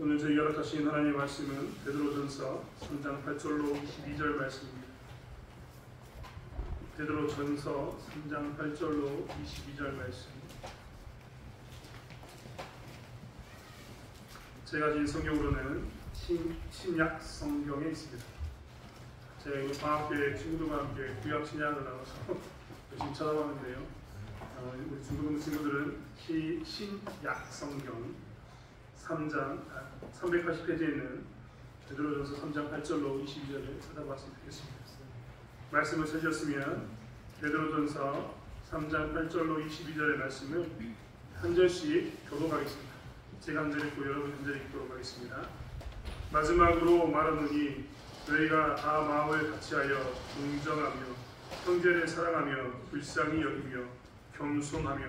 오늘 저희가 허락하신 하나님의 말씀은 베드로전서 3장 8절로 22절 말씀입니다. 베드로전서 3장 8절로 22절 말씀. 제가 지은 성경으로는 신약 성경에 있습니다. 제가 이거 방학 때 친구들과 함께 구약 신약을 나와서 열심히 찾아봤는데요. 우리 중고등 친구들은 신약 성경 3장 380페이지에 있는 베드로전서 3장 8절로 22절을 찾아봤으면 좋겠습니다. 말씀을 찾으셨으면 베드로전서 3장 8절로 22절의 말씀을 한 절씩 교독하겠습니다. 제가 한 절 읽고 여러분 한 절 읽도록 하겠습니다. 마지막으로 말하노니 너희가 다 마음을 같이하여 공정하며 형제를 사랑하며 불쌍히 여기며 겸손하며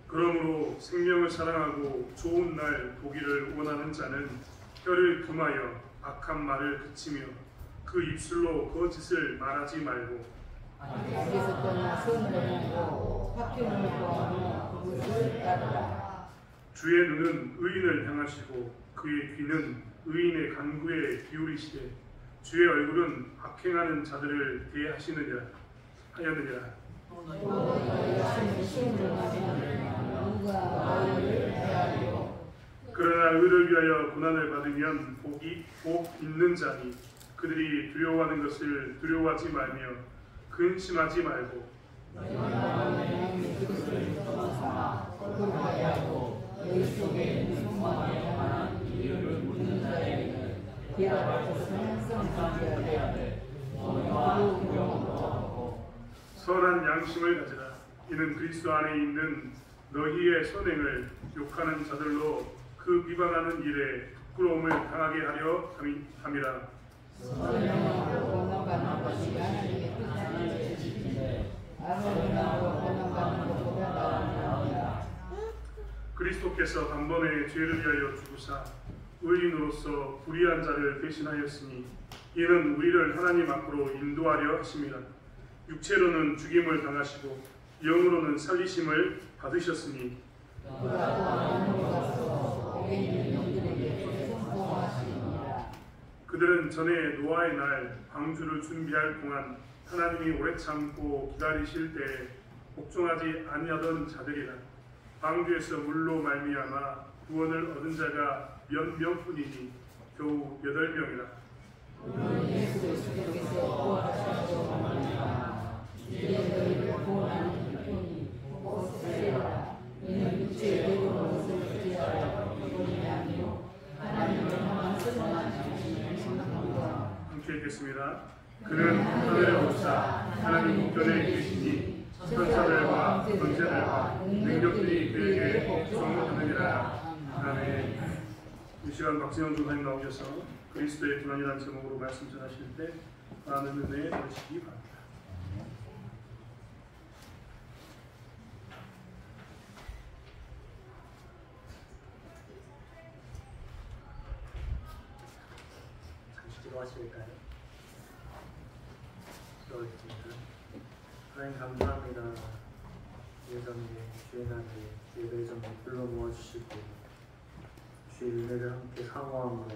그러므로 생명을 사랑하고 좋은 날 보기를 원하는 자는 혀를 금하여 악한 말을 그치며 그 입술로 거짓을 말하지 말고 악에서 떠나 선을 행하고 화평을 구하며 그것을 따르라. 주의 눈은 의인을 향하시고 그의 귀는 의인의 간구에 기울이시되 주의 얼굴은 악행하는 자들을 대하시느니라 하였느니라. 그러나 의를 위하여 고난을 받으면 복 있는 자니 그들이 두려워하는 것을 두려워하지 말며 근심하지 말고 선한 양심을 가지라. 이는 그리스도 안에 있는 너희의 선행을 욕하는 자들로 그 비방하는 일에 부끄러움을 당하게 하려 함이라. 그리스도께서 단번에 죄를 위하여 죽으사 의인으로서 불의한 자를 대신하였으니 이는 우리를 하나님 앞으로 인도하려 하심이라. 육체로는 죽임을 당하시고 영으로는 살리심을 받으셨으니 그들은 전에 노아의 날 방주를 준비할 동안 하나님이 오래 참고 기다리실 때에 복종하지 아니하던 자들이라. 방주에서 물로 말미암아 구원을 얻은 자가 몇 명뿐이니 겨우 8명이라. 함께 읽겠습니다. 그는 하늘에 오사 하나님 우편에 계시니 천사들과 권세들과 능력들이 그에게 복종하느니라. 아멘. 이 시간 박진영 전사님 나오셔서 그리스도의 고난이라는 제목으로 말씀 전하실 때 많은 은혜에 받으시기 바랍니다. 잠시 기도하실까요? 기도하겠습니다. 하나님 감사합니다. 예전에 주의 날에 예배를 좀 불러 모아주시고 주의 은혜를 함께 사모함으로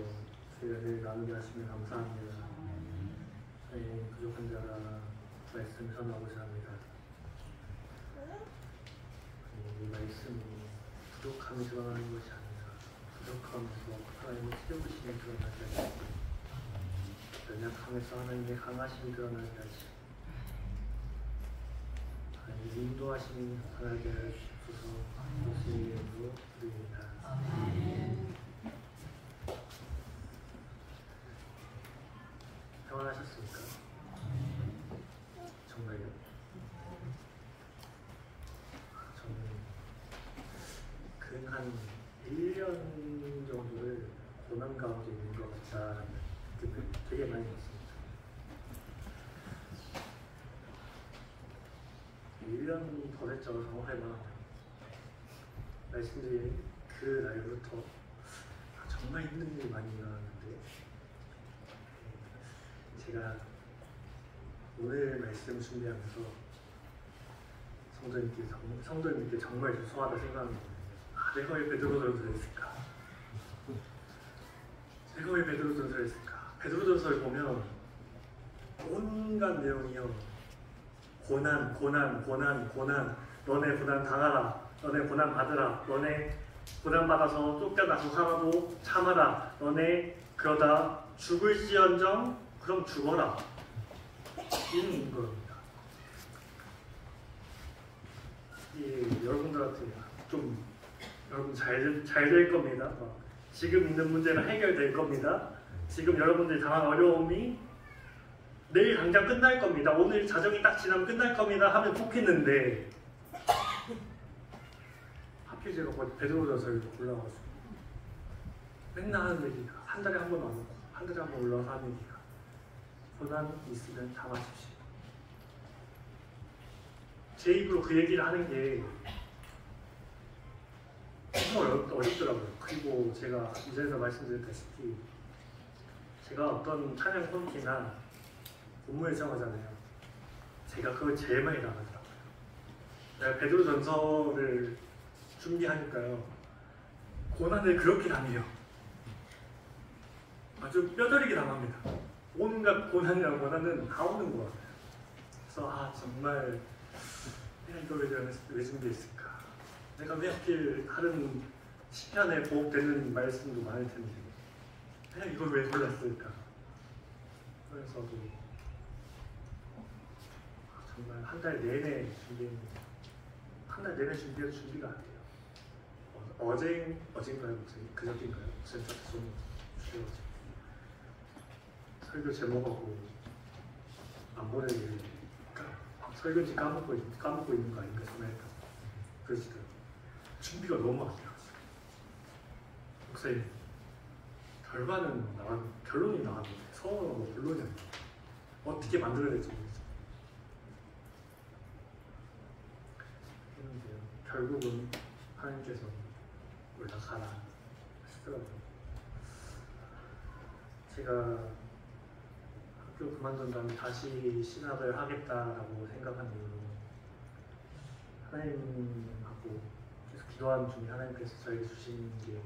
주의 은혜를 나누게 하시면 감사합니다. 하나님 부족한 자가 말씀을 전하고자 합니다. 이 말씀이 부족함이 드러나는 것이 아니라 부족함에서 하나님의 채우심이 드러나게 하시고 연약함에서 하나님의 강하심이 드러나게 하시고 하나님의 인도하심이 나타나게 하시옵소서. 예수님의 이름으로 드립니다. 아멘. 평안하셨습니까? 정말요? 저는 근 한 1년 정도를 고난 가운데 있는 것 같다는 느낌을 되게 많이 했습니다. 1년 더 됐죠. 정말 말씀드린 그 날부터 정말 힘든 일이 많이 일어났는데 제가 오늘 말씀 준비하면서 성도님께 정말 죄송하다 생각합니다. 내가 왜 베드로전서를 했을까? 내가 왜 베드로전서를 했을까? 베드로전서를 보면 온갖 내용이요. 고난. 너네 고난 당하라. 너네 고난 받으라. 너네 고난 받아서 쫓겨나서 살아도 참아라. 너네 그러다 죽을지언정 그럼 죽어라. 이런 겁니다. 여러분들한테 좀 여러분 잘 될 겁니다. 지금 있는 문제가 해결될 겁니다. 지금 여러분들이 당한 어려움이 내일 당장 끝날 겁니다. 오늘 자정이 딱 지나면 끝날 겁니다 하면 좋겠는데 하필 제가 베드로전서를 올라와가지고 맨날 하는 얘기가 한 달에 한 번 안 오고 한 달에 한 번 올라와서 하는 얘기가 고난 있으면 참아십시오. 제 입으로 그 얘기를 하는 게 정말 어렵더라고요. 그리고 제가 이전에도 말씀드렸다시피 제가 어떤 찬양 콘티나 본문을 정하잖아요. 제가 그걸 제일 많이 나가더라고요. 내가 베드로전서를 준비하니까요. 고난을 그렇게 당해요. 아주 뼈저리게 당합니다. 온갖 고난이랑 고난은 다 오는 것 같아요. 그래서 정말 내가 이걸 왜 준비했을까? 내가 왜 하필 다른 시편에 보복되는 말씀도 많을 텐데 내가 이걸 왜 골랐을까? 그래서 정말 한 달 내내 준비했는데 한 달 내내 준비해도 준비가 안 돼요. 어젠가요? 그저께인가요? 목사님 저한테 좀 주셔가지고 설교 제목하고 안 보내기를 설교지 까먹고 있는 거 아닌가 전화했다. 그러시더라고요. 준비가 너무 안 돼요. 목사님 결론이 나왔는데 서원하고 결론이 안 돼요. 어떻게 만들어야 될지 모르겠어요. 했는데요. 결국은 하나님께서 올라가라 하시더라고요. 제가 학교 그만둔 다음에 다시 신학을 하겠다라고 생각한 이유는 하나님하고 계속 기도하는 중에 하나님께서 저에게 주신 게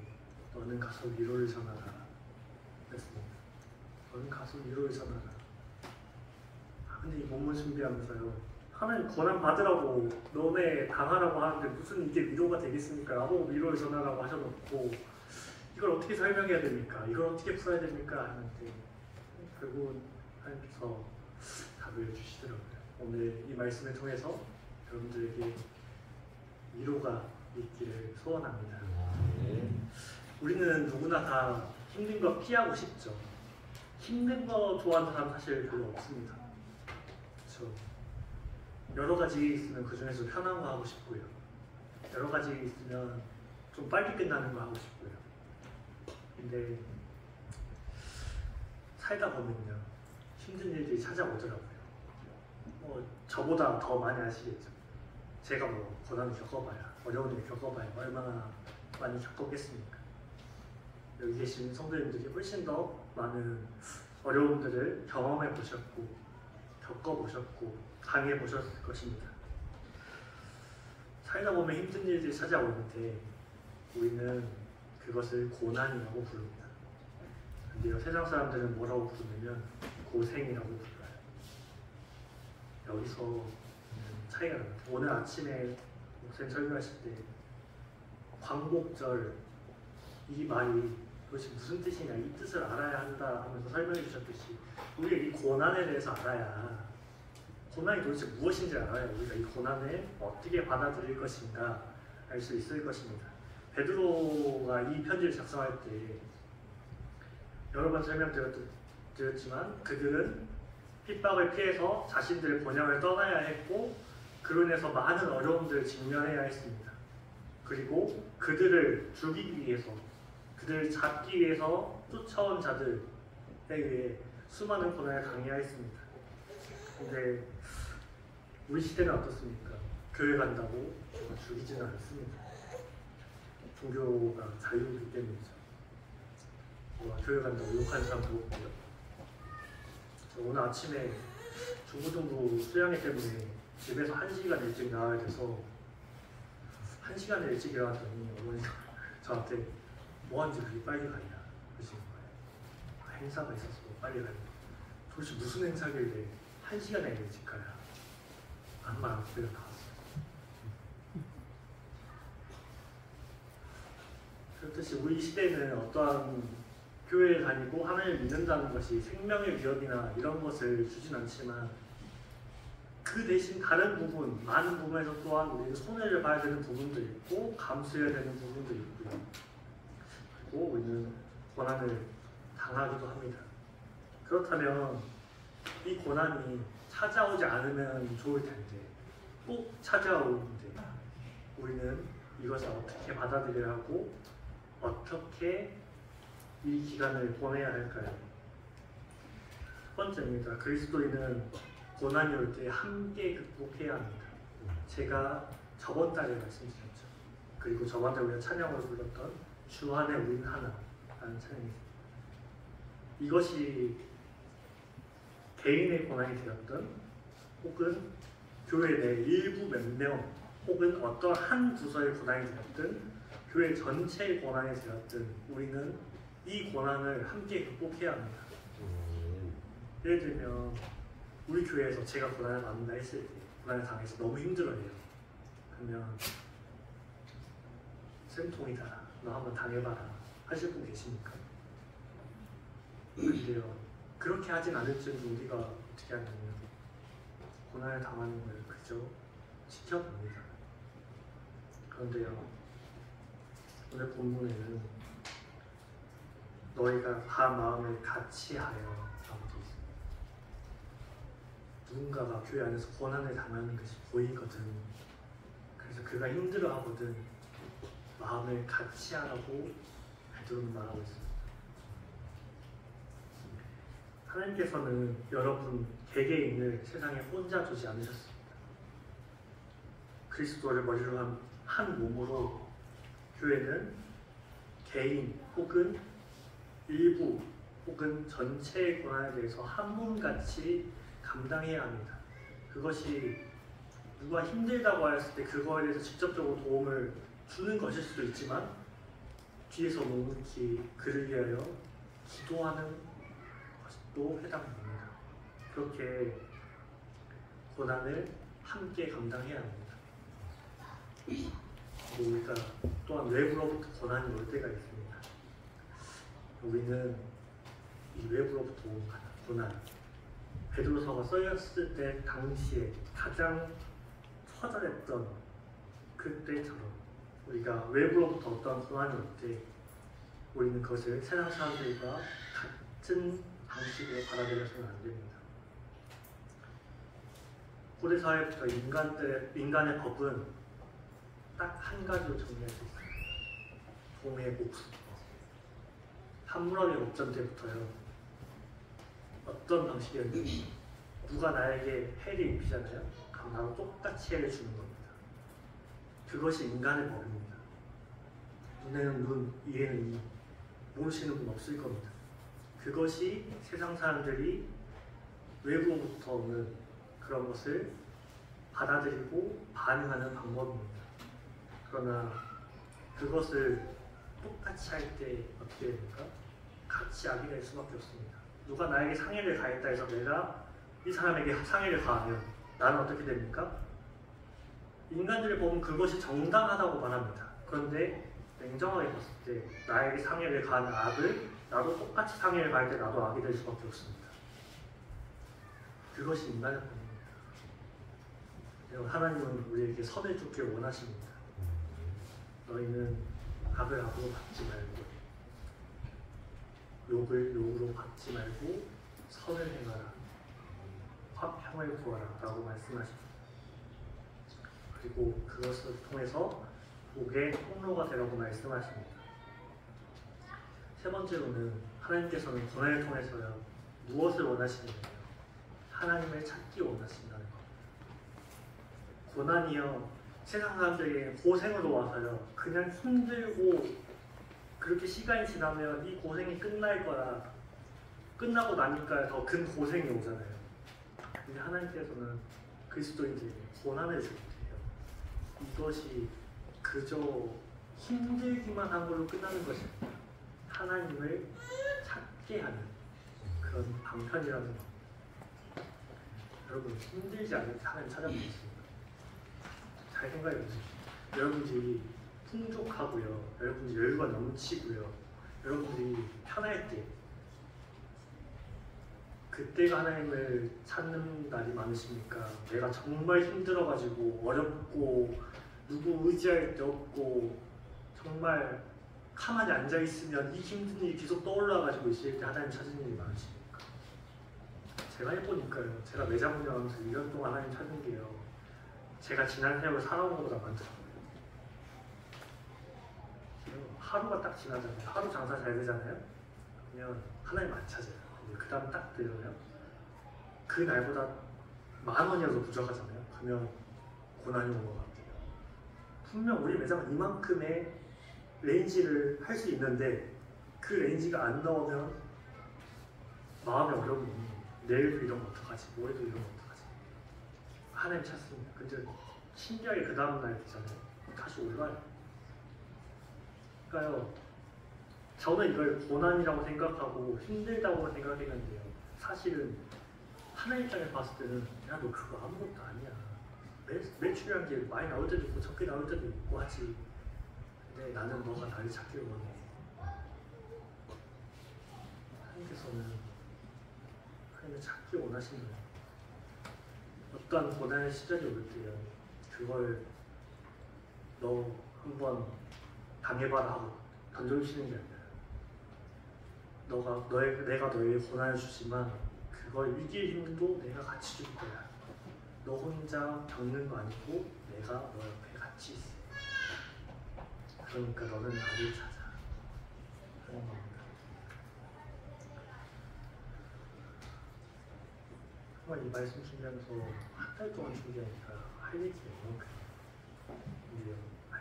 너는 가서 위로를 전하라 그랬습니다. 너는 가서 위로를 전하라. 근데 이 본문 준비하면서요. 하나님 고난 받으라고 너네 당하라고 하는데 무슨 이게 위로가 되겠습니까? 나보고 위로를 전하라고 하셔놓고 이걸 어떻게 설명해야 됩니까? 이걸 어떻게 풀어야 됩니까? 하는데 결국은 하나님께서 답을 주시더라고요. 오늘 이 말씀을 통해서 여러분들에게 위로가 있기를 소원합니다. 우리는 누구나 다 힘든 거 피하고 싶죠. 힘든 거 좋아하는 사람 사실 별로 없습니다. 그렇죠? 여러 가지 있으면 그 중에서 편한 거 하고 싶고요. 여러 가지 있으면 좀 빨리 끝나는 거 하고 싶고요. 근데 살다 보면요 힘든 일들이 찾아오더라고요. 저보다 더 많이 아시겠죠. 제가 고난을 겪어봐야 어려운 일 겪어봐야 얼마나 많이 겪었겠습니까? 여기 계신 성도님들이 훨씬 더 많은 어려움들을 경험해 보셨고 겪어보셨고 당해보셨을 것입니다. 살다 보면 힘든 일들이 찾아오는데 우리는 그것을 고난이라고 부릅니다. 근데요 세상 사람들은 뭐라고 부르냐면 고생이라고 불러요. 여기서 차이가 납니다. 오늘 아침에 목사님 설교하실 때 광복절 이 말이 도대체 무슨 뜻이냐 이 뜻을 알아야 한다 하면서 설명해 주셨듯이 우리가 이 고난에 대해서 알아야 고난이 도대체 무엇인지 알아야 우리가 이 고난을 어떻게 받아들일 것인가 알 수 있을 것입니다. 베드로가 이 편지를 작성할 때 여러 번 설명드렸지만 그들은 핍박을 피해서 자신들의 본향을 떠나야 했고 그로 인해서 많은 어려움들을 직면해야 했습니다. 그리고 그들을 죽이기 위해서 그들을 잡기 위해서 쫓아온 자들에 의해 수많은 고난을 당해야 했습니다. 근데 우리 시대는 어떻습니까? 교회 간다고 죽이지는 않습니다. 종교가 자유이기 때문이죠. 교회 간다고 욕하는 사람도 없고요. 오늘 아침에 중고등부 수양회 때문에 집에서 1시간 일찍 나와야 돼서 1시간 일찍 일어났더니 어머니가 저한테 뭐하는지 그렇게 빨리 가냐 그러시는 거예요. 행사가 있어서 빨리 가냐. 도대체 무슨 행사길래 1시간에 일찍 가야 아무 말 안 듣고 나왔어요. 그렇듯이 우리 시대는 어떠한 교회에 다니고 하나님을 믿는다는 것이 생명의 위협이나 이런 것을 주진 않지만 그 대신 다른 부분, 많은 부분에서 또한 우리는 손해를 봐야 되는 부분도 있고 감수해야 되는 부분도 있고요. 그리고 우리는 고난을 당하기도 합니다. 그렇다면 이 고난이 찾아오지 않으면 좋을 텐데 꼭 찾아오는데 우리는 이것을 어떻게 받아들여야 하고 어떻게 이 기간을 보내야 할까요? 첫 번째입니다. 그리스도인은 고난이 올 때 함께 극복해야 합니다. 제가 저번 달에 말씀드렸죠. 그리고 저번 달에 우리가 찬양으로 불렀던 주 안에 우린 하나라는 찬양입니다. 이것이 개인의 고난이 되었던 혹은 교회 내 일부 몇 명 혹은 어떤 한 부서의 고난이 되었든 교회 전체의 고난이 되었든 우리는 이 고난을 함께 극복해야 합니다. 예를 들면 우리 교회에서 제가 고난을 만나 했을 때 고난을 당해서 너무 힘들어해요. 그러면 쌤통이다. 너 한번 당해봐라. 하실 분 계십니까? 근데요. 그렇게 하진 않을 줄 우리가 어떻게 하냐면 고난을 당하는 걸 그저 지켜봅니다. 그런데요. 오늘 본문에는 너희가 다 마음을 같이 하여 라고 되어 있습니다. 누군가가 교회 안에서 고난을 당하는 것이 보이거든. 그래서 그가 힘들어하거든. 마음을 같이 하라고 베드로는 말하고 있습니다. 하나님께서는 여러분 개개인을 세상에 혼자 두지 않으셨습니다. 그리스도를 머리로 한 몸으로 교회는 개인 혹은 일부 혹은 전체의 고난에 대해서 한 몸같이 감당해야 합니다. 그것이 누가 힘들다고 하였을 때 그거에 대해서 직접적으로 도움을 주는 것일 수도 있지만 뒤에서 묵묵히 그를 위하여 기도하는 것도 해당됩니다. 그렇게 고난을 함께 감당해야 합니다. 우리가 또한 외부로부터 고난이 올 때가 있습니다. 우리는 이 외부로부터 온 고난, 베드로서가 써였을 때 당시에 가장 처절했던 그때처럼 우리가 외부로부터 어떤 고난이 올 때 우리는 그것을 세상 사람들과 같은 방식으로 받아들여서는 안 됩니다. 고대 사회부터 인간의 법은 딱 한 가지로 정리할 수 있습니다. 동해 복수. 함무라비 옥전 때부터요. 어떤 방식이었는지 누가 나에게 해를 입히잖아요. 그럼 나도 똑같이 해를 주는 겁니다. 그것이 인간의 법입니다. 눈에는 눈, 이에는 이. 모르시는 분 없을 겁니다. 그것이 세상 사람들이 외부로부터 오는 그런 것을 받아들이고 반응하는 방법입니다. 그러나 그것을 똑같이 할 때 어떻게 됩니까? 같이 악이 될 수밖에 없습니다. 누가 나에게 상해를 가했다 해서 내가 이 사람에게 상해를 가하면 나는 어떻게 됩니까? 인간들이 보면 그것이 정당하다고 말합니다. 그런데 냉정하게 봤을 때 나에게 상해를 가하는 악을 나도 똑같이 상해를 가할 때 나도 악이 될 수밖에 없습니다. 그것이 인간의 법입니다. 하나님은 우리에게 선을 줬길 원하십니다. 너희는 악을 악으로 받지 말고 욕을 욕으로 받지 말고 선을 행하라. 화평을 구하라 라고 말씀하십니다. 그리고 그것을 통해서 복의 통로가 되라고 말씀하십니다. 세 번째로는 하나님께서는 고난을 통해서요 무엇을 원하시느냐? 하나님을 찾기 원하신다는 것. 고난이요 세상 사람들에게 고생으로 와서요 그냥 힘들고 그렇게 시간이 지나면 이 고생이 끝날 거라 끝나고 나니까 더 큰 고생이 오잖아요. 근데 하나님께서는 그리스도인들에게 고난을 주세요. 이것이 그저 힘들기만 한 걸로 끝나는 것이 아니라 하나님을 찾게 하는 그런 방편이라는 것. 여러분 힘들지 않을 때 하나님 찾아보겠습니다. 잘 생각해 보세요. 여러분들이 풍족하고요, 여러분들이 여유가 넘치고요, 여러분들이 편할 때 그때가 하나님을 찾는 날이 많으십니까? 내가 정말 힘들어가지고 어렵고 누구 의지할 데 없고 정말 가만히 앉아있으면 이 힘든 일이 계속 떠올라가지고 있을 때 하나님 찾는 일이 많으십니까? 제가 해보니까요, 제가 매장 운영하면서 1년 동안 하나님 찾은 게요, 제가 지난 세월 살아온 것보다 많더라고요. 하루가 딱 지나잖아요. 하루 장사 잘 되잖아요. 그러면 하나님 안 찾아요. 근데 그 다음 딱 되잖아요. 그 날보다 10,000원이라도 부족하잖아요. 그러면 고난이 온 것 같아요. 분명 우리 매장은 이만큼의 레인지를 할 수 있는데 그 레인지가 안 나오면 마음이 어려움이 있는 거예요. 내일도 이러면 어떡하지? 모레도 이러면 어떡하지? 하나님 찾습니다. 근데 신기하게 그 다음 날 되잖아요. 다시 올라요. 그러니까요, 저는 이걸 고난이라고 생각하고 힘들다고 생각했는데요, 사실은 하나님 입장에 봤을 때는 야, 너 그거 아무것도 아니야. 매출이라는 게 많이 나올 때도 있고 적게 나올 때도 있고 하지. 근데 나는 너가 나를 찾기를 원해. 하나님께서는 하나님을 찾기 원하시는 거예요. 어떠한 고난의 시절이 올 때요, 그걸 너 한번 당해봐라 하고 던져주시는 게 아니라 내가 너에게 고난을 주지만 그걸 이길 힘도 내가 같이 줄 거야. 너 혼자 겪는 거 아니고 내가 너 옆에 같이 있어. 그러니까 너는 나를 찾아. 그런 겁니다. 정말 이 말씀 준비하면서 한 달 동안 준비하니까 할 얘기가 이만큼. 근데요,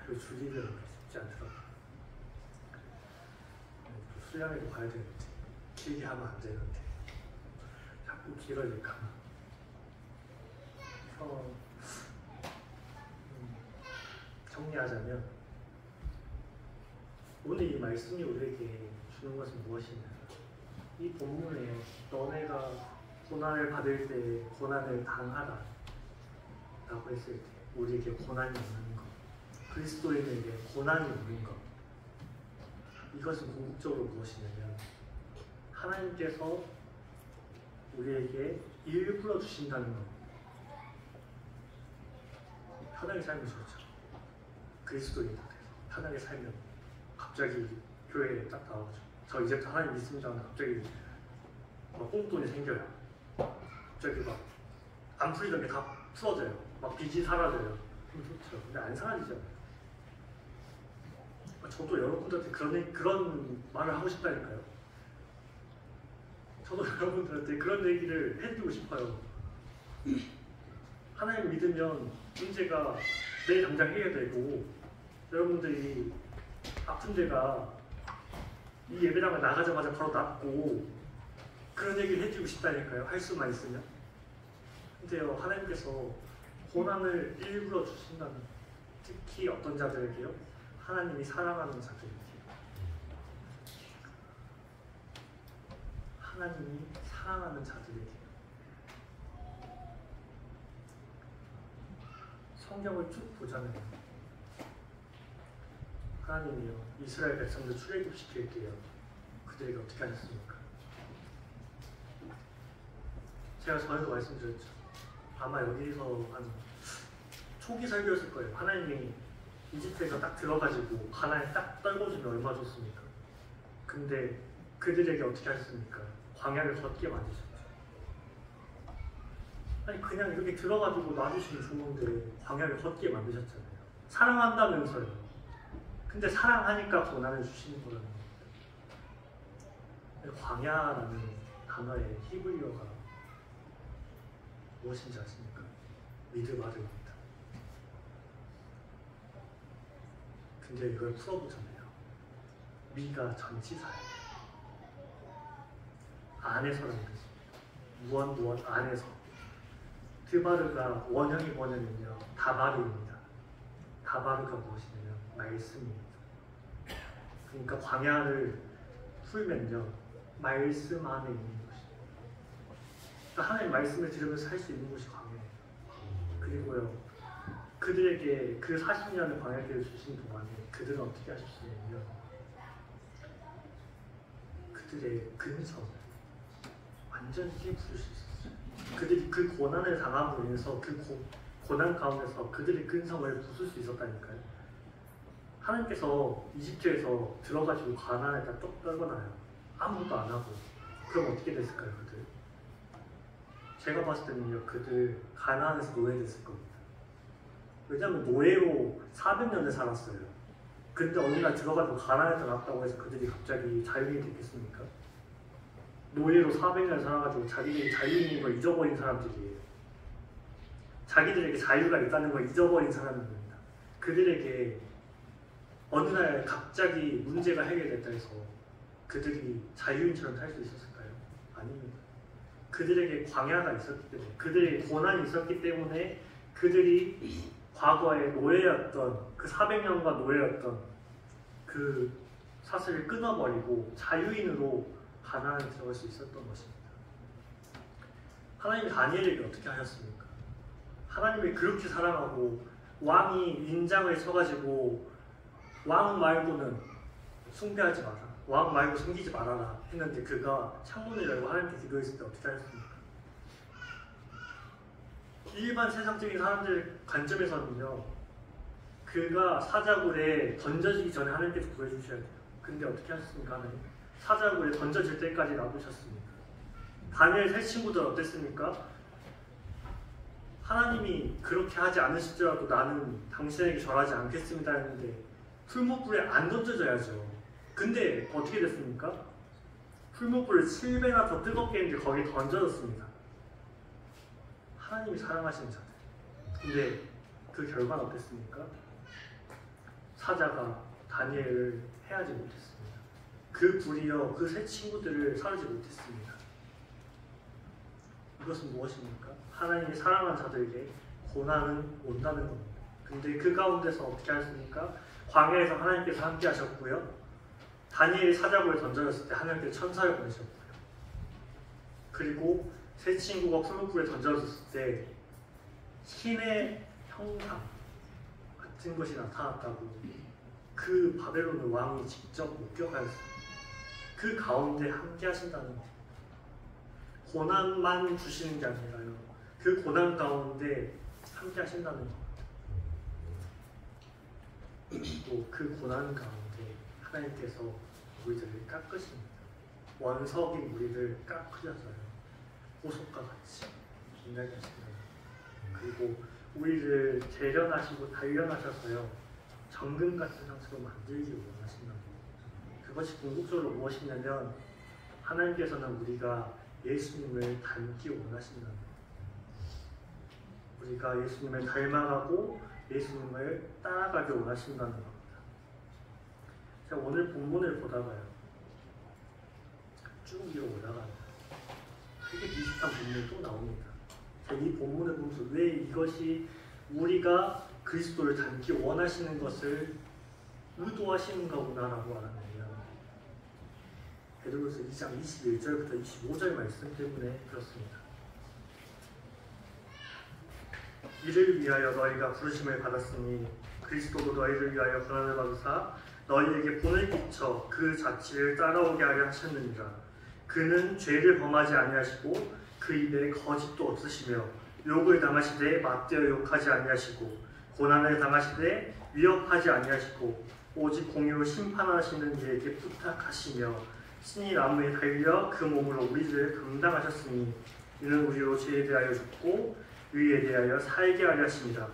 이걸 줄이기가 쉽지 않더라고요. 수량에도 가야 되는데 길게 하면 안 되는데 자꾸 길어질까. 그래서 정리하자면 오늘 이 말씀이 우리에게 주는 것은 무엇이냐. 이 본문에 너네가 고난을 받을 때 고난을 당하라 라고 했을 때 우리에게 고난이 오는 것, 그리스도인에게 고난이 오는 것, 이것은 궁극적으로 무엇이냐면 하나님께서 우리에게 일부러 주신다는 것. 편하게 살면 좋죠. 그리스도인들 편하게 살면 갑자기 교회에 딱 나와가지고 저 이제부터 하나님 믿습니다 하면 갑자기 막 꽁돈이 생겨요. 갑자기 막 안 풀리던 게 다 풀어져요. 막 빚이 사라져요. 그럼 좋죠. 근데 안 사라지잖아요. 저도 여러분들한테 그런 말을 하고 싶다니까요. 저도 여러분들한테 그런 얘기를 해드리고 싶어요. 하나님 믿으면 문제가 내일 당장 해결되고 여러분들이 아픈 데가 이 예배당을 나가자마자 바로 낫고 그런 얘기를 해드리고 싶다니까요. 할 수만 있으면. 근데요, 하나님께서 고난을 일부러 주신다는, 특히 어떤 자들에게요? 하나님이 사랑하는 자들에게요. 하나님이 사랑하는 자들에게요. 성경을 쭉 보자면 하나님이요, 이스라엘 백성들 출애굽시킬 때요, 그들에게 어떻게 하셨습니까? 제가 전에도 말씀드렸죠. 아마 여기서 한 초기 설교였을 거예요. 하나님이 이집트에서 딱 들어가지고 가나안에 딱 떨궈주면 얼마나 좋습니까? 근데 그들에게 어떻게 하셨습니까? 광야를 걷게 만드셨죠. 아니 그냥 이렇게 들어가지고 놔주시면 좋은데 광야를 걷게 만드셨잖아요. 사랑한다면서요. 근데 사랑하니까 고난을 주시는 거라는 겁니다. 광야라는 단어의 히브리어가 무엇인지 아십니까? 미드바르입니다. 근데 이걸 풀어보잖아요. 미가 전치사예요. 안에서라는 뜻입니다. 무엇 안에서. 드바르가 원형이 뭐냐면요, 다바르입니다. 다바르가 무엇이냐면 말씀입니다. 그러니까 광야를 풀면요, 말씀 안에 있는 것입니다. 그러니까 하나님의 말씀을 들으면서 살 수 있는 것이 광야예요. 그리고요, 그들에게 그 40년의 광야길을 주신 동안에 그들은 어떻게 하셨냐면요, 그들의 근성을 완전히 부술 수 있었어요. 그들이 그 고난을 당함으로 인해서 그 고난 가운데서 그들의 근성을 부술 수 있었다니까요. 하나님께서 이집트에서 들어가지고 가나안에다 뚝 떨궈놔요. 아무것도 안 하고. 그럼 어떻게 됐을까요, 그들? 제가 봤을 때는요, 그들 가나안에서 노예됐을 겁니다. 왜냐하면 노예로 400년을 살았어요. 근데 어느 날 들어가지고 가나안에 들어갔다고 해서 그들이 갑자기 자유인이 됐겠습니까? 노예로 400년 살아가지고 자기들이 자유인인 걸 잊어버린 사람들이에요. 자기들에게 자유가 있다는 걸 잊어버린 사람들입니다. 그들에게 어느 날 갑자기 문제가 해결됐다 해서 그들이 자유인처럼 살 수 있었을까요? 아닙니다. 그들에게 광야가 있었기 때문에, 그들의 고난이 있었기 때문에 그들이 과거에 노예였던 그 400년간 노예였던 그 사슬을 끊어버리고 자유인으로 가나안에 들어갈 수 있었던 것입니다. 하나님이 다니엘에게 어떻게 하셨습니까? 하나님을 그렇게 사랑하고 왕이 인장을 쳐가지고 왕 말고는 숭배하지 마라, 왕 말고 섬기지 말아라 했는데 그가 창문을 열고 하나님께 기도했을 때 어떻게 하셨습니까? 일반 세상적인 사람들 관점에서는요, 그가 사자굴에 던져지기 전에 하나님께서 구해주셔야 돼요. 근데 어떻게 하셨습니까? 하나님? 사자굴에 던져질 때까지 놔두셨습니다. 다니엘 세 친구들 어땠습니까? 하나님이 그렇게 하지 않으시더라도 나는 당신에게 절하지 않겠습니다 했는데 풀무불에 안 던져져야죠. 근데 어떻게 됐습니까? 풀무불을 7배나 더 뜨겁게 했는데 거기에 던져졌습니다. 하나님이 사랑하시는 자들. 근데 그 결과는 어땠습니까? 사자가 다니엘을 해하지 못했습니다. 그 불이요, 그 세 친구들을 사르지 못했습니다. 이것은 무엇입니까? 하나님이 사랑하는 자들에게 고난은 온다는 겁니다. 근데 그 가운데서 어떻게 하셨습니까? 광야에서 하나님께서 함께 하셨고요, 다니엘이 사자굴에 던져졌을 때 하나님께서 천사를 보내셨고요, 그리고 세 친구가 풀무불에 던져졌을 때 신의 형상 같은 것이 나타났다고 그 바벨론의 왕이 직접 목격하였습니다. 그 가운데 함께 하신다는 것. 고난만 주시는 게 아니라요, 그 고난 가운데 함께 하신다는 것. 또 그 고난 가운데 하나님께서 우리들을 깎으십니다. 원석인 우리를 깎으셔서요, 보석과 같이 빛나게 하신다. 그리고 우리를 재련하시고 단련하셔서요, 정금 같은 상태로 만들기 원하신다. 그것이 궁극적으로 무엇이냐면 하나님께서는 우리가 예수님을 닮기 원하신다는 거예요. 우리가 예수님을 닮아가고 예수님을 따라가기 원하신다는 겁니다. 제가 오늘 본문을 보다가요, 쭉 위로 올라가요. 되게 비슷한 본문이 또 나옵니다. 제가 이 본문을 보면서 왜 이것이 우리가 그리스도를 닮기 원하시는 것을 의도하시는 거구나라고 알았느냐. 베드로서 2장 21절부터 25절 말씀 때문에 그렇습니다. 이를 위하여 너희가 부르심을 받았으니 그리스도도 너희를 위하여 고난을 받으사 너희에게 본을 끼쳐 그 자취를 따라오게 하려 하셨느니라. 그는 죄를 범하지 아니하시고 그 입에 거짓도 없으시며 욕을 당하시되 맞대어 욕하지 아니하시고 고난을 당하시되 위협하지 아니하시고 오직 공의로 심판하시는 이에게 부탁하시며 신이 나무에 달려 그 몸으로 우리를 감당하셨으니 이는 우리로 죄에 대하여 죽고 의에 대하여 살게 하려 하십니다.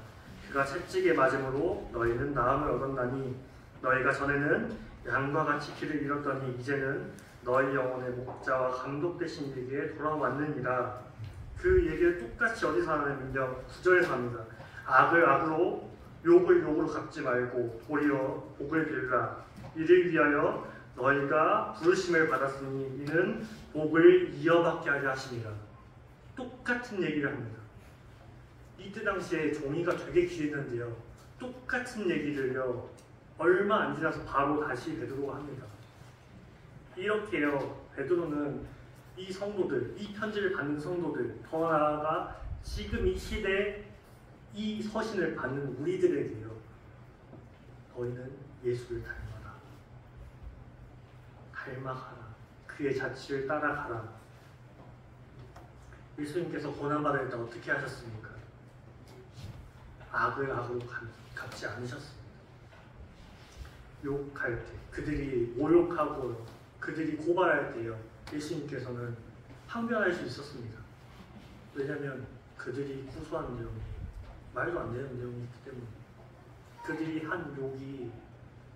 그가 채찍에 맞음으로 너희는 나음을 얻었나니 너희가 전에는 양과 같이 길을 잃었더니 이제는 너희 영혼의 목자와 감독 되신 이에게 돌아왔느니라. 그 얘기를 똑같이 어디서 하냐면요, 9절에서 합니다. 악을 악으로 욕을 욕으로 갚지 말고 도리어 복을 빌라. 이를 위하여 너희가 부르심을 받았으니 이는 복을 이어받게 하려 하심이라. 똑같은 얘기를 합니다. 이때 당시에 종이가 되게 귀했는데요. 똑같은 얘기를요. 얼마 안 지나서 바로 다시 베드로가 합니다. 이렇게요. 베드로는 이 성도들, 이 편지를 받는 성도들, 더 나아가 지금 이 시대에 이 서신을 받는 우리들에게요. 너희는 예수를 닮아가라. 그의 자취를 따라가라. 예수님께서 고난받을 때 어떻게 하셨습니까? 악을 악으로 갚지 않으셨습니다. 욕할 때, 그들이 모욕하고 그들이 고발할 때요. 예수님께서는 항변할 수 있었습니다. 왜냐하면 그들이 고소한 내용이 말도 안 되는 내용이 있기 때문에, 그들이 한 욕이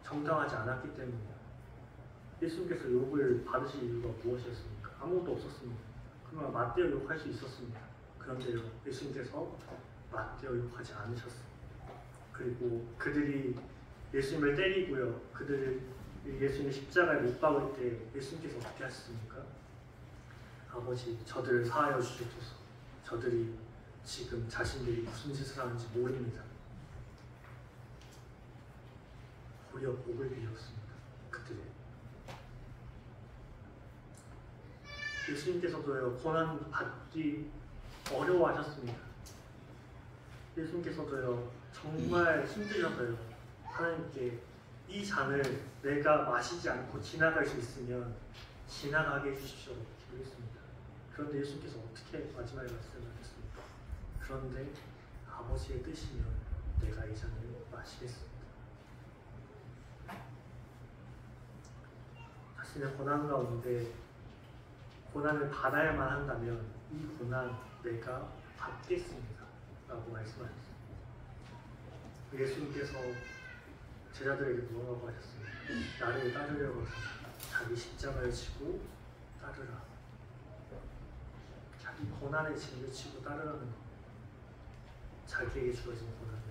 정당하지 않았기 때문에. 예수님께서 욕을 받으실 이유가 무엇이었습니까? 아무것도 없었습니다. 그러나 맞대어 욕할 수 있었습니다. 그런데요, 예수님께서 맞대어 욕하지 않으셨습니다. 그리고 그들이 예수님을 때리고요, 그들을 예수님의 십자가에 못 박을 때 예수님께서 어떻게 하셨습니까? 아버지, 저들을 사하여 주시옵소서. 저들이 지금 자신들이 무슨 짓을 하는지 모릅니다. 도리어 복을 빌었습니다. 그들의. 예수님께서도요, 고난 받기 어려워하셨습니다. 예수님께서도요, 정말 힘들어서요, 하나님께 이 잔을 내가 마시지 않고 지나갈 수 있으면 지나가게 해주십시오. 기도했습니다. 그런데 예수님께서 어떻게 마지막에 말씀하셨습니까? 그런데 아버지의 뜻이면 내가 이 잔을 마시겠습니다. 자신의 고난 가운데 고난을 받아야만 한다면 이 고난 내가 받겠습니다. 라고 말씀하셨습니다. 예수님께서 제자들에게 뭐라고 하셨습니까? 나를 따르려고 자기 십자가를 지고 따르라. 자기 고난의 짐을 지고 따르라는 것. 자기에게 주어진 고난을.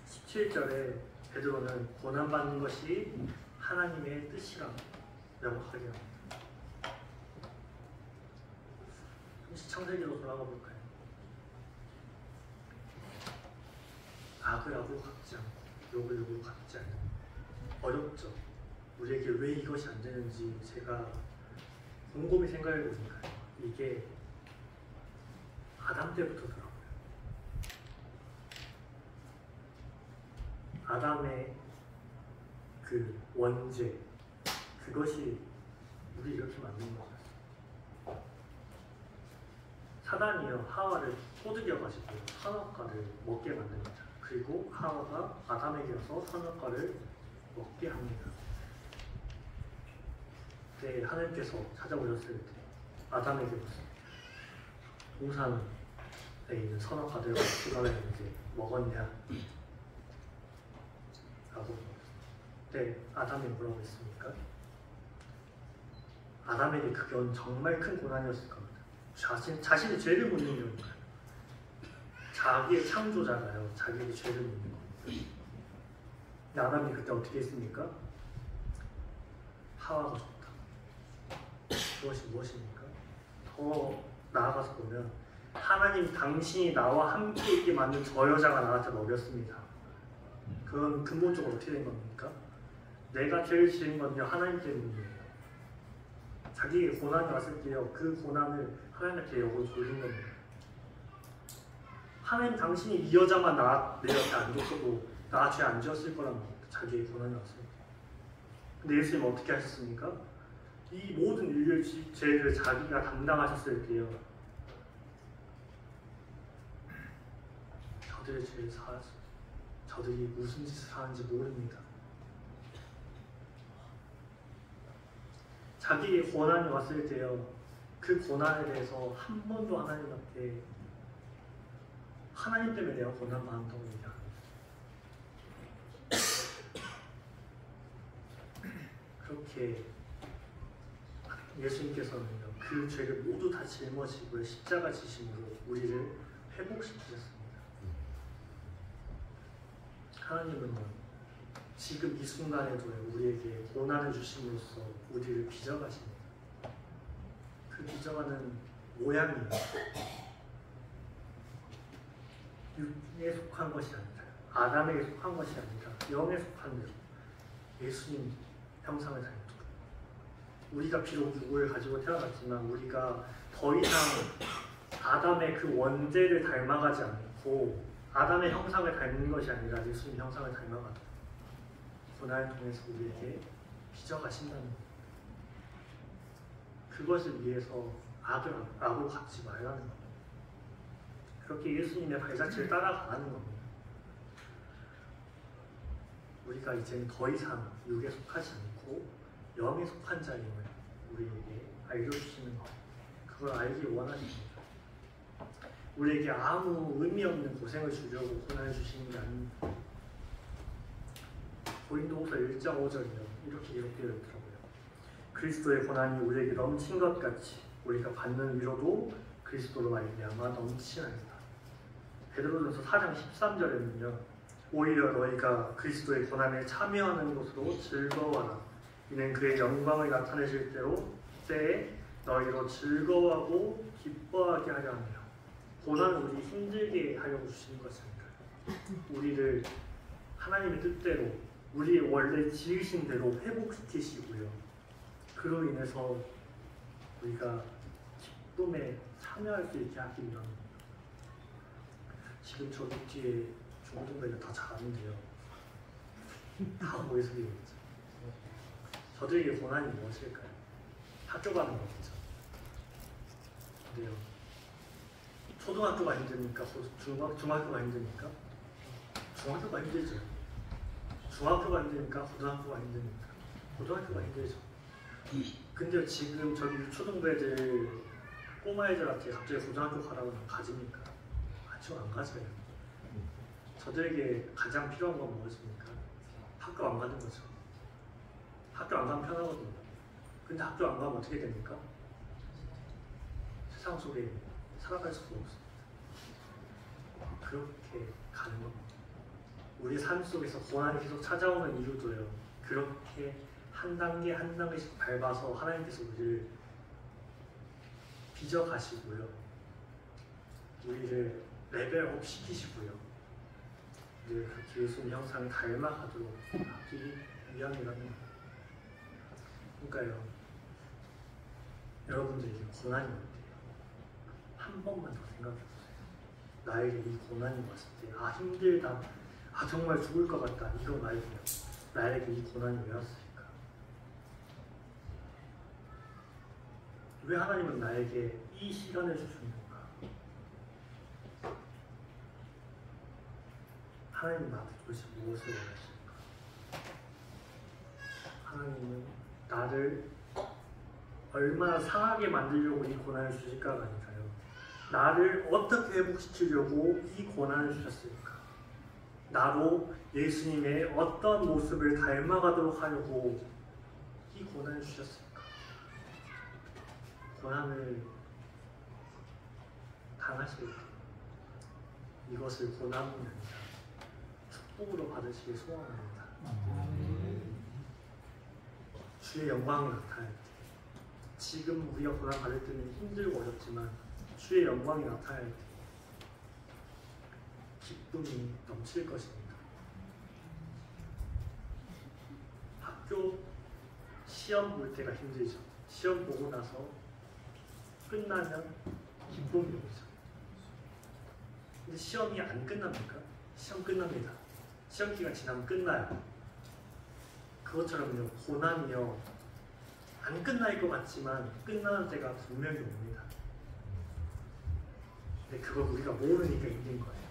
17절에 베드로는 고난받는 것이 하나님의 뜻이라고 명확하게 합니다. 혹시 창세기로 돌아가 볼까요? 악을 악으로 갚지 않고 욕을 욕으로 갚지 않는, 어렵죠. 우리에게 왜 이것이 안 되는지 제가 곰곰이 생각해 보니까 이게 아담 때부터더라고요. 아담의 그 원죄, 그것이 우리 이렇게 만든 거죠. 사단이요, 하와를 꼬드겨가지고 선악과를 먹게 만듭니다. 그리고 하와가 아담에게 와서 선악과를 먹게 합니다. 그때 하나님께서 찾아오셨을 때 아담에게 묻습니다. 동산에 있는 선악과들과 그거를 이제 먹었냐? 라고 그때 아담이 뭐라고 했습니까? 아담에게 그건 정말 큰 고난이었을 겁니다. 자신의 죄를 묻는 거니까요. 자기의 창조자가요, 자기에게 죄를 묻는 겁니다. 근데 아담이 그때 어떻게 했습니까? 하와가 좋다. 그것이 무엇입니까? 더 나아가서 보면 하나님 당신이 나와 함께 있게 만든 저 여자가 나한테 먹였습니다. 그건 근본적으로 어떻게 된 겁니까? 내가 죄를 지은 건요, 하나님 때문이에요. 자기에게 고난이 왔을 때요, 그 고난을 하나님께 역으로 돌린 겁니다. 하나님 당신이 이 여자만 내 옆에 안 뒀어도 나 죄 안 지었을 거란 말입니다. 자기의 고난이 왔을 때. 근데 예수님 어떻게 하셨습니까? 이 모든 인류의 죄를 자기가 담당하셨을 때요, 저들의 죄를 사하셨습니다. 저들이 무슨 짓을 하는지 모릅니다. 자기의 고난이 왔을 때요, 그 고난에 대해서 한 번도 하나님한테 하나님 때문에 내가 고난 받았다고 얘기합니다. 그렇게 예수님께서는요, 그 죄를 모두 다 짊어지고 십자가 지심으로 우리를 회복시키셨습니다. 하나님은 지금 이 순간에도 우리에게 고난을 주심으로써 우리를 빚어가십니다. 그 빚어가는 모양이 육에 속한 것이 아니라 아담에게 속한 것이 아니라 영에 속한 대로 예수님 형상을 닮은 우리가 비록 육을 가지고 태어났지만 우리가 더 이상 아담의 그 원죄를 닮아가지 않고 아담의 형상을 닮는 것이 아니라 예수님 형상을 닮아가는 고난을 통해서 우리에게 빚어가신다는 것. 그것을 위해서 악을 갚지 말라는 겁니다. 그렇게 예수님의 발자취를 따라가는 겁니다. 우리가 이제는 더 이상 육에 속하지 않고 영에 속한 자임을 우리에게 알려주시는 것. 그걸 알기 원하십니다. 우리에게 아무 의미 없는 고생을 주려고 고난을 주시는 게 아닙니다. 고린도후서 1장 5절이요. 이렇게 기록되어 있더라고요. 그리스도의 고난이 우리에게 넘친 것 같이 우리가 받는 위로도 그리스도로 말미암아 넘치나이다. 베드로전서 4장 13절에는요. 오히려 너희가 그리스도의 고난에 참여하는 것으로 즐거워하라. 이는 그의 영광을 나타내실 때에 너희로 즐거워하고 기뻐하게 하려 합니다. 고난은 우리 힘들게 하려고 주시는 것이 아니라 우리를 하나님의 뜻대로 우리의 원래 지으신 대로 회복시키시고요. 그로 인해서 우리가 기쁨에 참여할 수 있게 하기 위함입니다. 지금 저기 뒤에 중고등부에는 다 잘하는데요. 다 거기서 배우겠죠. 저들에게 고난이 무엇일까요? 학교 가는 거겠죠. 근데요. 초등학교가 힘드니까 중학교가 힘드니까 중학교가 힘들죠. 중학교가 힘드니까 고등학교가 힘드니까 고등학교가 힘들죠. 근데 지금 저기 초등부 애들 꼬마 애들한테 갑자기 고등학교 가라고 하면 가집니까? 아직 안 가져요. 저들에게 가장 필요한 건 무엇입니까? 학교 안 가는 거죠. 학교 안 가면 편하거든요. 근데 학교 안 가면 어떻게 됩니까? 세상 속에 살아갈 수가 없습니다. 그렇게 가는 겁니다. 우리 삶 속에서 고난이 계속 찾아오는 이유도요. 그렇게 한 단계 한 단계씩 밟아서 하나님께서 우리를 빚어가시고요. 우리를 레벨업 시키시고요. 우리를 그렇게 예수님 형상을 닮아가도록 하기 위함이라는 겁니다. 그러니까요. 여러분들에게 고난이 올 때 한 번만 더 생각해보세요. 나에게 이 고난이 왔을 때 아 힘들다, 아 정말 죽을 것 같다 이거 말고요. 나에게 이 고난이 왜 왔을까? 왜 하나님은 나에게 이 시간을 주셨는가? 하나님은 나한테 도대체 무엇을 원하실까? 하나님은 나를 얼마나 상하게 만들려고 이 고난을 주실까가 아니라요. 나를 어떻게 회복시키려고 이 고난을 주셨을까? 나로 예수님의 어떤 모습을 닮아가도록 하려고 이 고난을 주셨을까? 고난을 당하실 때 이것을 고난이 아니라 축복으로 받으시길 소원합니다. 주의 영광이 나타날 때 지금 우리가 고난 받을 때는 힘들고 어렵지만 주의 영광이 나타날 때 기쁨이 넘칠 것입니다. 학교 시험 볼 때가 힘들죠. 시험 보고 나서 끝나면 기쁨이 오죠. 근데 시험이 안 끝납니까? 시험 끝납니다. 시험 기간 지나면 끝나요. 그것처럼요. 고난이요. 안 끝날 것 같지만 끝나는 때가 분명히 옵니다. 근데 그걸 우리가 모르니까 힘든 거예요.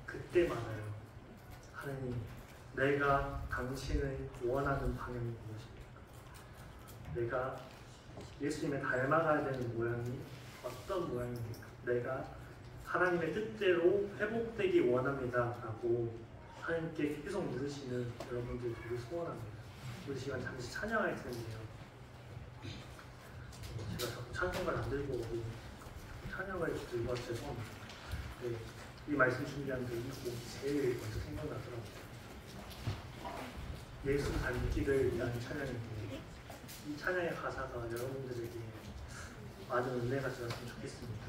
그때 말아요. 하나님, 내가 당신을 원하는 방향이 무엇입니까? 내가 예수님을 닮아가야 되는 모양이 어떤 모양입니까? 내가 하나님의 뜻대로 회복되기 원합니다. 라고 하나님께 계속 물으시는 여러분들 되게 소원합니다. 우리 시간 잠시 찬양할 텐데요. 제가 자꾸 찬송가를 안 들고 오고 찬양을 들고 와서 죄송합니다. 네, 이 말씀 준비하는데 이 곡이 제일 먼저 생각나더라고요. 예수 닮기를 위한 찬양인데 이 찬양의 가사가 여러분들에게 많은 은혜가 되었으면 좋겠습니다.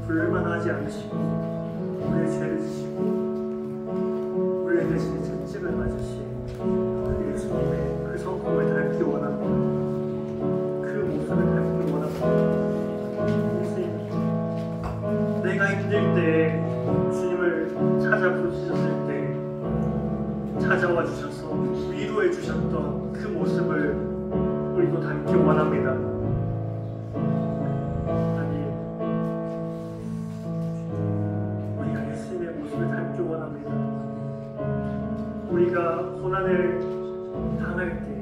불만하지 않으시고 우리의 죄를 지시고 우리의 대신에 채찍을 맞으신 예수님의 그 성품을 닮기 원합니다. 그 모습을 닮기 원합니다. 예수님, 내가 힘들 때 주님을 찾아보셨을 때 찾아와 주셔서 위로해 주셨던 그 모습을 우리도 닮기 원합니다. 우리가 고난을 당할 때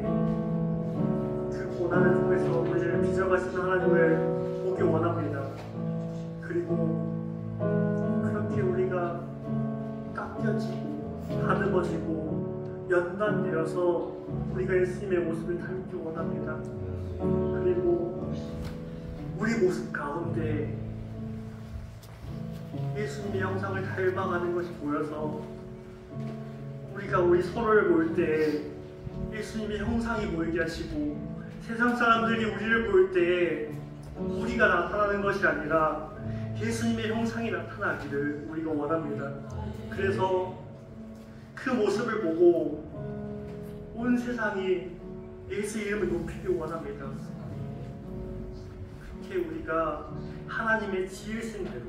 그 고난을 통해서 우리를 빚어가시는 하나님을 보기 원합니다. 그리고 그렇게 우리가 깎여지고 다듬어지고 연단되어서 우리가 예수님의 모습을 닮기 원합니다. 그리고 우리 모습 가운데 예수님의 형상을 닮아가는 것이 보여서 우리가 우리 서로를 볼 때 예수님의 형상이 보이게 하시고 세상 사람들이 우리를 볼 때 우리가 나타나는 것이 아니라 예수님의 형상이 나타나기를 우리가 원합니다. 그래서 그 모습을 보고 온 세상이 예수 이름을 높이기 원합니다. 그렇게 우리가 하나님의 지으신 대로,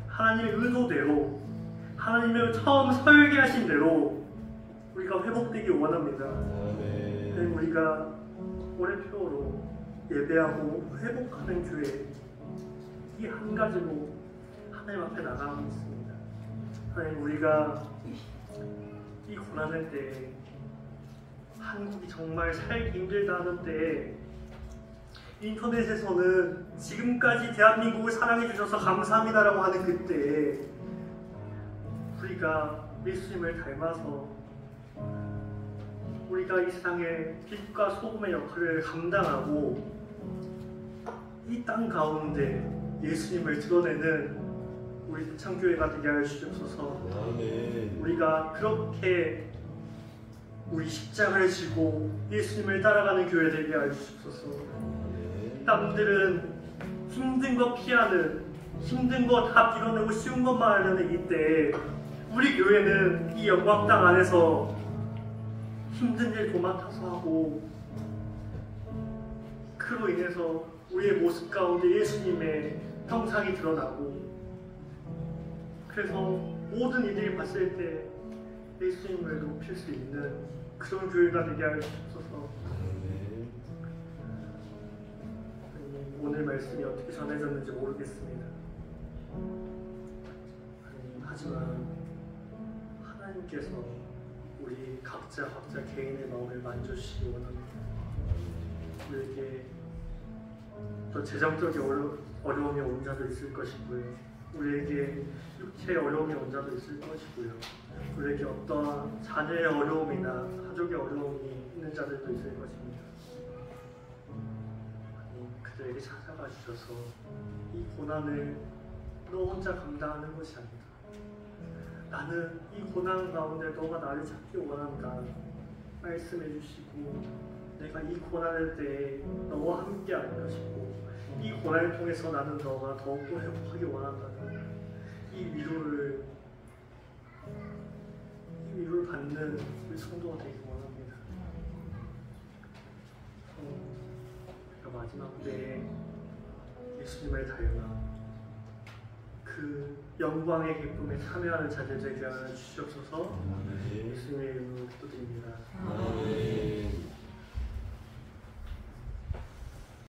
하나님의 의도대로, 하나님의 처음 설계하신 대로 우리가 회복되기 원합니다. 그리고 우리가 올해 표로 예배하고 회복하는 교회, 이 한 가지로 하나님 앞에 나가고 있습니다. 하나님, 우리가 이 고난의 때에, 한국이 정말 살기 힘들다 하는 때에 인터넷에서는 지금까지 대한민국을 사랑해 주셔서 감사합니다라고 하는 그때에 우리가 예수님을 닮아서 우리가 이 세상의 빛과 소금의 역할을 감당하고 이 땅 가운데 예수님을 드러내는 우리 대창교회가 되게 하여 주옵소서. 우리가 그렇게 우리 십자가를 지고 예수님을 따라가는 교회 되게 하여 주옵소서. 남들은 힘든 거 피하는, 힘든 거 다 밀어내고 쉬운 것만 하려는 이때에 우리 교회는 이 영광 땅 안에서 힘든 일 도맡아서 하고, 그로 인해서 우리의 모습 가운데 예수님의 형상이 드러나고, 그래서 모든 이들이 봤을 때 예수님을 높일 수 있는 그런 교회가 되게 하여 주옵소서. 오늘 말씀이 어떻게 전해졌는지 모르겠습니다. 하지만 하나님께서 우리 각자 개인의 마음을 만져주시기 원합니다. 우리에게 또 재정적인 어려움이 온 자도 있을 것이고요. 우리에게 육체의 어려움이 온 자도 있을 것이고요. 우리에게 어떠한 자녀의 어려움이나 가족의 어려움이 있는 자들도 있을 것입니다. 그들에게 찾아가 주셔서 이 고난을 너 혼자 감당하는 것이 아니다. 나는 이 고난 가운데 너가 나를 찾기 원한다 말씀해 주시고, 내가 이 고난을 때에 너와 함께 할 것이고, 이 고난을 통해서 나는 너가 더욱더 회복하기 원한다는 이 위로를 받는 우리 성도가 되기 원합니다. 우리가 마지막 때에 예수님을 닮아 그 영광의 기쁨에 참여하는 자들 되게 하여 주시옵소서. 예수님의 이름으로 기도드립니다.